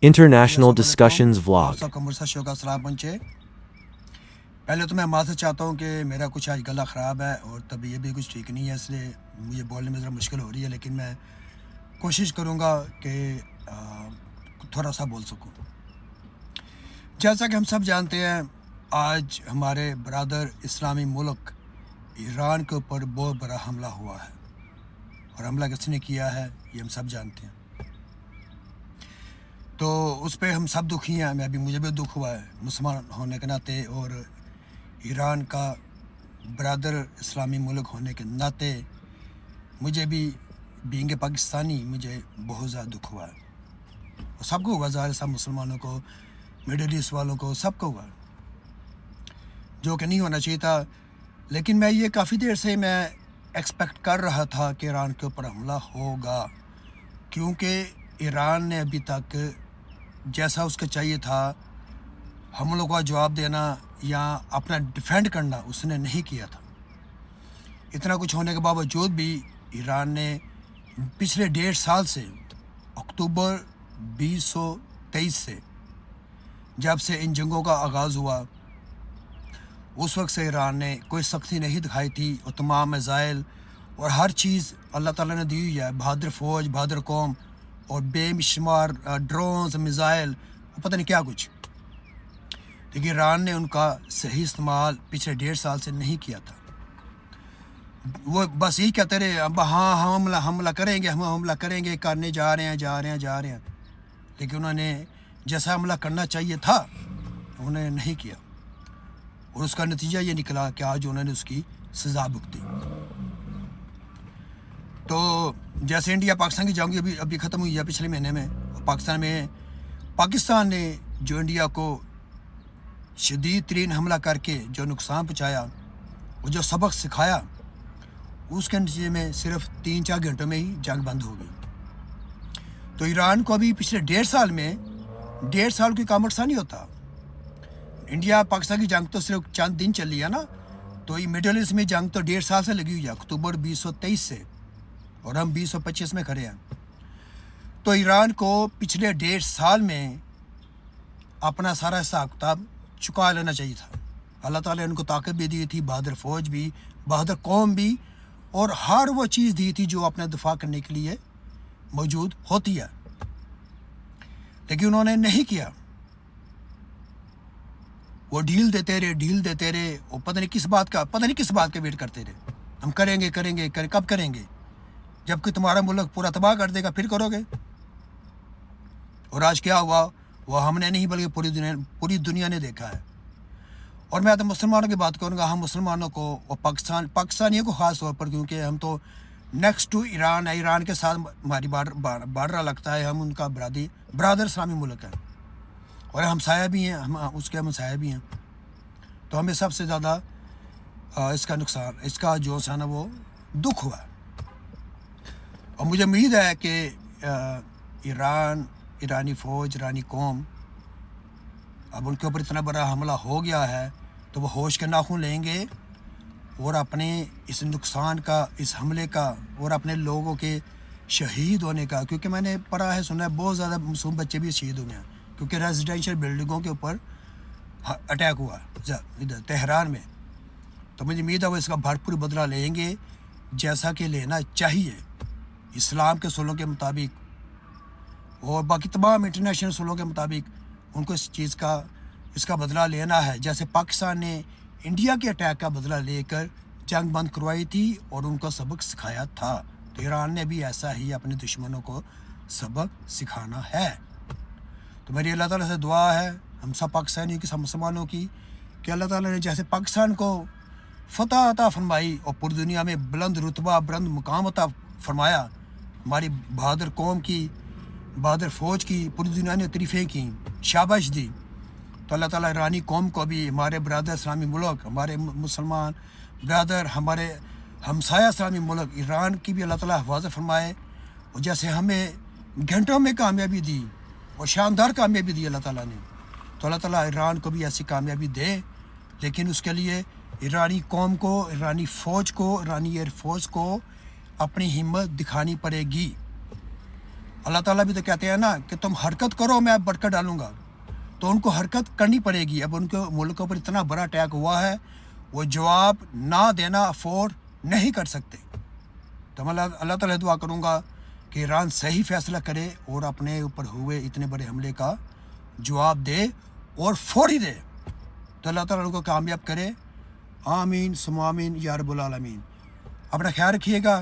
International السلام علیکم، Discussions آپ Vlog. سب کو مرسد شو کا سلام پہنچے۔ پہلے تو میں معذرت چاہتا ہوں کہ میرا کچھ آج گلا خراب ہے اور طبیعت بھی کچھ ٹھیک نہیں ہے، اس لیے مجھے بولنے میں ذرا مشکل ہو رہی ہے، لیکن میں کوشش کروں گا کہ تھوڑا سا بول سکوں۔ جیسا کہ ہم سب جانتے ہیں، آج ہمارے برادر اسلامی ملک ایران کے اوپر بہت بڑا حملہ ہوا ہے، اور حملہ کس نے کیا ہے یہ ہم سب جانتے ہیں۔ تو اس پہ ہم سب دکھی ہیں، مجھے بھی دکھ ہوا ہے مسلمان ہونے کے ناطے، اور ایران کا برادر اسلامی ملک ہونے کے ناطے مجھے بھی بینگ پاکستانی مجھے بہت زیادہ دکھ ہوا ہے، اور سب کو ہوا، ظاہر سب مسلمانوں کو، میڈل ایسٹ والوں کو، سب کو ہوا، جو کہ نہیں ہونا چاہیے تھا۔ لیکن میں یہ کافی دیر سے میں ایکسپیکٹ کر رہا تھا کہ ایران کے اوپر حملہ ہوگا، کیونکہ ایران نے ابھی تک جیسا اس کو چاہیے تھا حملوں کا جواب دینا یا اپنا ڈیفینڈ کرنا، اس نے نہیں کیا تھا۔ اتنا کچھ ہونے کے باوجود بھی ایران نے پچھلے 1.5 سال سے، اکتوبر 2023 سے جب سے ان جنگوں کا آغاز ہوا، اس وقت سے ایران نے کوئی سختی نہیں دکھائی تھی، اور تمام میزائل اور ہر چیز اللہ تعالیٰ نے دی ہوئی ہے، بہادر فوج، بہادر قوم، اور بے شمار ڈرونز، میزائل، پتہ نہیں کیا کچھ، لیکن ایران نے ان کا صحیح استعمال پچھلے 1.5 سال سے نہیں کیا تھا۔ وہ بس یہی کہتے رہے، اب ہاں ہم حملہ کریں گے، ہم حملہ کریں گے، کرنے جا رہے ہیں، لیکن انہوں نے جیسا حملہ کرنا چاہیے تھا انہوں نے نہیں کیا، اور اس کا نتیجہ یہ نکلا کہ آج انہوں نے اس کی سزا بھگتی۔ تو جیسے انڈیا پاکستان کی جنگ ابھی ختم ہوئی ہے پچھلے مہینے میں، پاکستان نے جو انڈیا کو شدید ترین حملہ کر کے جو نقصان پہنچایا، وہ جو سبق سکھایا، اس کے نتیجے میں صرف 3-4 گھنٹوں میں ہی جنگ بند ہو گئی۔ تو ایران کو ابھی پچھلے 1.5 سال میں 1.5 سال کوئی کام عرصہ نہیں ہوتا۔ انڈیا پاکستان کی جنگ تو صرف چند دن چلی ہے نا، تو یہ مڈل ایسٹ میں جنگ تو 1.5 سال سے لگی ہوئی ہے، اکتوبر 2023 سے، اور ہم 2025 میں کھڑے ہیں۔ تو ایران کو پچھلے 1.5 سال میں اپنا سارا حساب کتاب چکا لینا چاہیے تھا۔ اللہ تعالیٰ نے ان کو طاقت بھی دی تھی، بہادر فوج بھی، بہادر قوم بھی، اور ہر وہ چیز دی تھی جو اپنا دفاع کرنے کے لیے موجود ہوتی ہے، لیکن انہوں نے نہیں کیا۔ وہ ڈھیل دیتے رہے، اور پتہ نہیں کس بات کا ویٹ کرتے رہے، ہم کریں گے، کب کریں گے؟ جب کہ تمہارا ملک پورا تباہ کر دے گا پھر کرو گے۔ اور آج کیا ہوا، وہ ہم نے نہیں بلکہ پوری دنیا نے دیکھا ہے۔ اور میں تو مسلمانوں کی بات کروں گا، ہم مسلمانوں کو اور پاکستانیوں کو خاص طور پر، کیونکہ ہم تو نیکسٹ ٹو ایران ہے، ایران کے ساتھ ہماری بارڈر لگتا ہے، ہم ان کا برادر اسلامی ملک ہے، اور ہمسایہ بھی ہیں، ہم اس کے ہمسایہ بھی ہیں، تو ہمیں سب سے زیادہ اس کا جو ہے نا وہ دکھ ہوا ہے۔ اور مجھے امید ہے کہ ایرانی فوج، ایرانی قوم، اب ان کے اوپر اتنا بڑا حملہ ہو گیا ہے تو وہ ہوش کے ناخن لیں گے، اور اپنے اس نقصان کا، اس حملے کا، اور اپنے لوگوں کے شہید ہونے کا، کیونکہ میں نے پڑھا ہے، سنا ہے، بہت زیادہ معصوم بچے بھی شہید ہوئے ہیں، کیونکہ ریزیڈینشیل بلڈنگوں کے اوپر اٹیک ہوا ادھر تہران میں۔ تو مجھے امید ہے وہ اس کا بھرپور بدلہ لیں گے، جیسا کہ لینا چاہیے اسلام کے اصولوں کے مطابق، اور باقی تمام انٹرنیشنل اصولوں کے مطابق ان کو اس کا بدلہ لینا ہے، جیسے پاکستان نے انڈیا کے اٹیک کا بدلہ لے کر جنگ بند کروائی تھی اور ان کو سبق سکھایا تھا، تو ایران نے بھی ایسا ہی اپنے دشمنوں کو سبق سکھانا ہے۔ تو میری اللہ تعالیٰ سے دعا ہے، ہم سب پاکستانیوں کی، سب مسلمانوں کی، کہ اللہ تعالیٰ نے جیسے پاکستان کو فتح عطا فرمائی اور پوری دنیا میں بلند رتبہ، بلند مقام عطا فرمایا، ہماری بہادر قوم کی، بہادر فوج کی پوری دنیا نے تعریفیں کی، شاباش دی، تو اللہ تعالیٰ ایرانی قوم کو بھی، ہمارے برادر اسلامی ملک، ہمارے مسلمان برادر، ہمارے ہمسایہ اسلامی ملک ایران کی بھی اللہ تعالیٰ حفاظت فرمائے، اور جیسے ہمیں گھنٹوں میں کامیابی دی اور شاندار کامیابی دی اللہ تعالیٰ نے، تو اللہ تعالیٰ ایران کو بھی ایسی کامیابی دے، لیکن اس کے لیے ایرانی قوم کو، ایرانی فوج کو، ایرانی ایئر فورس کو اپنی ہمت دکھانی پڑے گی۔ اللہ تعالیٰ بھی تو کہتے ہیں نا کہ تم حرکت کرو میں برکت ڈالوں گا، تو ان کو حرکت کرنی پڑے گی۔ اب ان کے ملک پر اتنا بڑا اٹیک ہوا ہے، وہ جواب نہ دینا افورڈ نہیں کر سکتے۔ تو میں اللہ تعالیٰ دعا کروں گا کہ ایران صحیح فیصلہ کرے اور اپنے اوپر ہوئے اتنے بڑے حملے کا جواب دے اور فوری دے، تو اللہ تعالیٰ ان کو کامیاب کرے۔ آمین ثم آمین یا رب العالمین۔ اپنا خیال رکھیے گا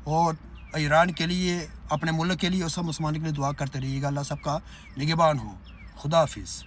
اور ایران کے لیے، اپنے ملک کے لیے اور سب مسلمانوں کے لیے دعا کرتے رہیے گا۔ اللہ سب کا نگہبان ہو۔ خدا حافظ۔